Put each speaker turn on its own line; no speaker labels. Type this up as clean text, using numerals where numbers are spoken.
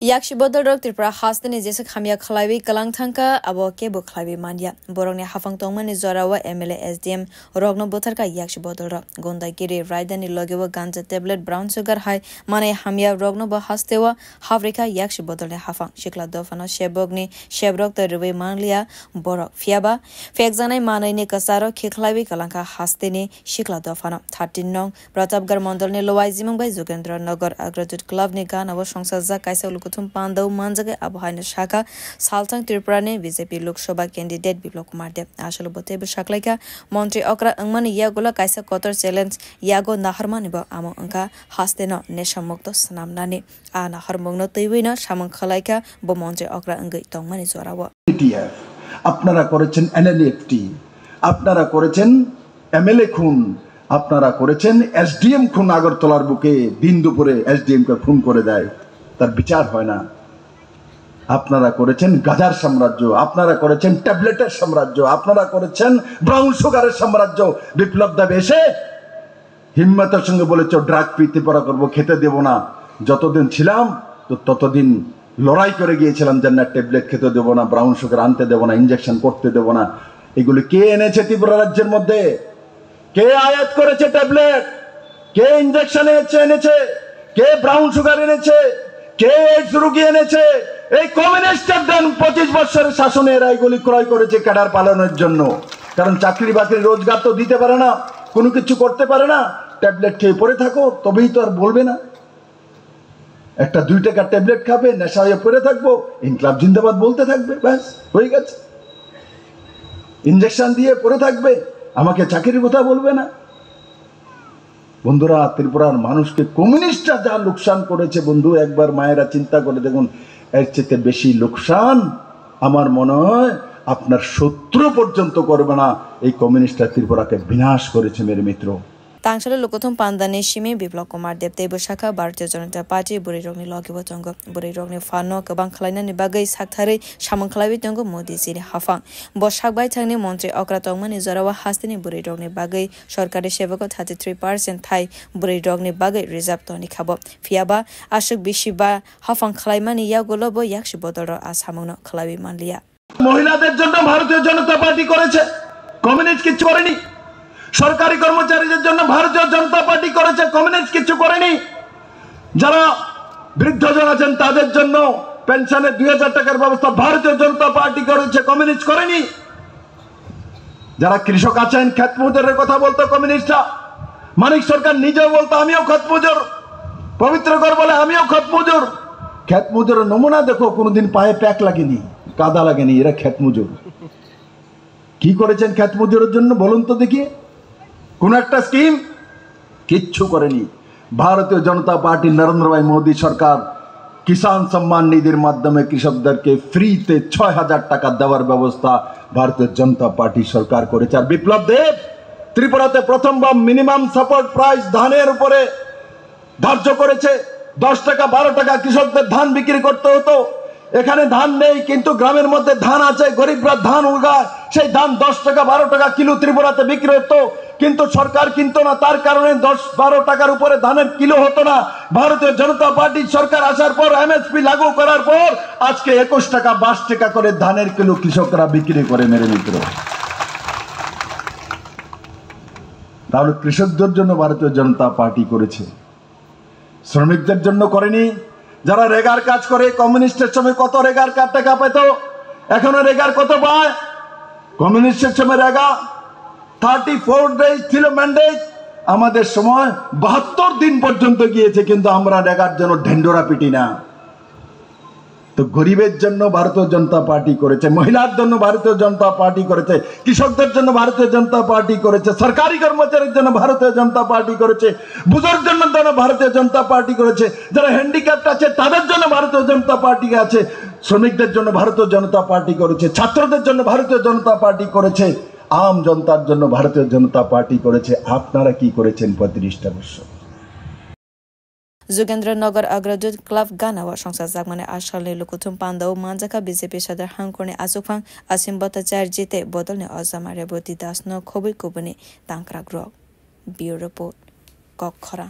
Yakshi bodol rok Tripura hastani jesa khamya khlaiwi kalang thangka abo ke bo khlaiwi mania borongni hafang tongmani zorawa MLA SDM rogno botarka yakshi bodol ro gondagiri raidani logewa ganja tablet brown sugar hai mane hamya rogno bo hastewa havrika yakshi bodol hafang shikla dofano shebogni shebrok to ruwe manlia borok fiaba fekjanai manai ne kasaro khlaiwi kalangka hasteni shikla dofano 13 nong pratapgar mondol ne lowai jimong bai Jogendra Nagar Agrodut Club ni gan abo songsajak kaisa Pandau Manjage Abhaina Shaka Saltang Tripurane BJP Lok Sabha candidate Biplop Kumar Deb Ashalo Bote Shaklaika Montri Okra Angman Yagola Kaisa Kotor challenge Yago Naharmani Ba Amo Anka Hasteno Neshamukto Sanamnani Ana Harmogno Tiwina Shamang Khalaika Bo Montri Okra Angai Tongmani Zorawa
ETF আপনারা করেছেন NLFT আপনারা করেছেন MLA খুন আপনারা করেছেন SDM খুন আগরতলার বুকে দিন দুপুরে SDM কে খুন করে দেয় তার বিচার হয় না আপনারা করেছেন গাজার সাম্রাজ্য আপনারা করেছেন ট্যাবলেটের সাম্রাজ্য আপনারা করেছেন ব্রাউন সুগারের সাম্রাজ্য বিপ্লব দেব এসে হিম্মতের সঙ্গে বলেছে ড্রাগ পিতে পড়া করব খেতে দেব না যতদিন ছিলাম তো ততদিন লড়াই করে গিয়েছিলাম যে না ট্যাবলেট খেতে দেব না ব্রাউন সুগার আনতে দেব না ইনজেকশন করতে দেব না এগুলো কে এনেছে ত্রিপুরা রাজ্যের মধ্যে কে আয়াত করেছে ট্যাবলেট কে ইনজেকশন এনেছে কে ব্রাউন সুগার এনেছে কে এইডস রোগী এনেছে এই কমিউনিস্টদের দেন 25 বছরের শাসনে এরা এগুলি ক্রয় করেছে ক্যাডার পালনের জন্য কারণ চাকরি বাকরি রোজগার তো দিতে পারে না কোনো কিছু করতে পারে না ট্যাবলেট খেয়ে পড়ে থাকো তবেই তো আর বলবে না একটা 2 টাকা ট্যাবলেট খাবে নেশা হয়ে পড়ে থাকবো ইনকলাব জিন্দাবাদ বলতে থাকবে ব্যাস হয়ে গেছে ইনজেকশন দিয়ে পড়ে থাকবে আমাকে চাকরির কথা বলবে না বন্ধুরা ত্রিপুরার মানুষকে কমিউনিস্টরা যা লোকসান করেছে বন্ধু একবার মায়েরা চিন্তা করে দেখুন এর চেয়ে বেশি লোকসান আমার মনে হয় আপনার শত্রু পর্যন্ত করবে না এই কমিউনিস্টরা ত্রিপুরাকে বিনাশ করেছে মেরে মিত্র
Tangshalo Lokothum Pandane Shime Biplop Kumar Deb Tebo Shaka Bharatiya Janata Party Buri Rogni Logibo Tongo Buri Rogni Fano Kabang Khlaina ni bagai sakthare Shamang Khlawi Tongo Modi Siri Hafang Bo Shakbai Thangni Montri Okra Tongmani Zorawa Hastini Buri Rogni bagai Sorkari Sevako 33% Thai Buri Rogni bagai reserve Toni Khabo Fiaba Ashok Bishiba Hafang Khlaimani Yagolo Bo Yakshi Bodoro Ashamangno Khlawi Manlia
মহিলাদের জন্য ভারতীয় জনতা party করেছে communist কিছু করেনি সরকারি কর্মচারীদের জন্য ভারতীয় জনতা পার্টি করেছে কমিউনিস্ট কিছু করেনি যারা বৃদ্ধজন আছেন তাদের জন্য পেনশনের 2000 টাকার ব্যবস্থা ভারতীয় জনতা পার্টি করেছে কমিউনিস্ট করেনি যারা কৃষক আছেন ক্ষেত মজুরের কথা বলতো কমিউনিস্টরা মানিক সরকার নিজেও বলতো আমিও ক্ষেত মজুর পবিত্রকর বলে আমিও ক্ষেত মজুরের নমুনা দেখো কোনোদিন পায়ে প্যাক লাগেনি কাদা লাগেনি এরা ক্ষেত মজুর কি করেছেন ক্ষেত মজুরের জন্য বলুন তো দেখি কোন একটা স্কিম কিচ্ছু করেনি ভারতীয় জনতা পার্টি নরেন্দ্র ভাই মোদি সরকার কিষাণ সম্মান নিধির মাধ্যমে কৃষকদেরকে ফ্রিতে 6000 টাকা দেওয়ার ব্যবস্থা ভারতীয় জনতা পার্টি সরকার করেছে আর বিপ্লব দেব ত্রিপুরাতে প্রথমবার মিনিমাম সাপোর্ট প্রাইস ধানের উপরে ধার্য করেছে 10 টাকা 12 টাকা কৃষকদের ধান বিক্রি করতে হতো এখানে ধান নেই কিন্তু গ্রামের মধ্যে ধান আছে গরিবরা ধান উগায় সেই ধান 10 টাকা 12 টাকা কিলো ত্রিপুরাতে বিক্রি হতো কিন্তু সরকার কিনতো না তার কারণে 10-12 টাকার উপরে ধানের কিলো হতো না ভারতীয় জনতা পার্টি সরকার আসার পর এমএসপি লাগু করার পর আজকে 21 টাকা 22 টাকা করে ধানের কিলো কৃষকরা বিক্রি করে মেরে মিত্র তাহলে কৃষকদের জন্য ভারতীয় জনতা পার্টি করেছে শ্রমিকদের জন্য করেনি যারা রেগার কাজ করে কমিউনিস্টের সময় কত রেগার টাকা পেত এখনো রেগার কত পায় কমিউনিস্টের সময় রেগা 34 ডেজ ছিল ম্যান্ডেট আমাদের সময় 72 দিন পর্যন্ত গিয়েছে কিন্তু আমরা রেগার জন্য ঢেন্ডোরা পিটি না তো গরিবের জন্য ভারতীয় জনতা পার্টি করেছে মহিলার জন্য ভারতীয় জনতা পার্টি করেছে কৃষকদের জন্য ভারতীয় জনতা পার্টি করেছে সরকারি কর্মচারীদের জন্য ভারতীয় জনতা পার্টি করেছে বুজুর্গদের জন্য ভারতীয় জনতা পার্টি করেছে যারা হ্যান্ডিক্যাপড আছে তাদের জন্য ভারতীয় জনতা পার্টি আছে শ্রমিকদের জন্য ভারতীয় জনতা পার্টি করেছে ছাত্রদের জন্য ভারতীয় জনতা পার্টি করেছে আম জনতার জন্য ভারতীয় জনতা পার্টি করেছে আপনারা কি করেছেন 35টা বছর
Jogendra Nagar Agrodut Club Ganawa Songsajak Mane Ashale Lokothum Pandau Manjaka BJP Sadar Hangkorne Asukfang Asim Bhattacharya Jite Bodolne Ozama Reboti Dasno Khobui Kubani Tankra Grok Bureau Report Kokhara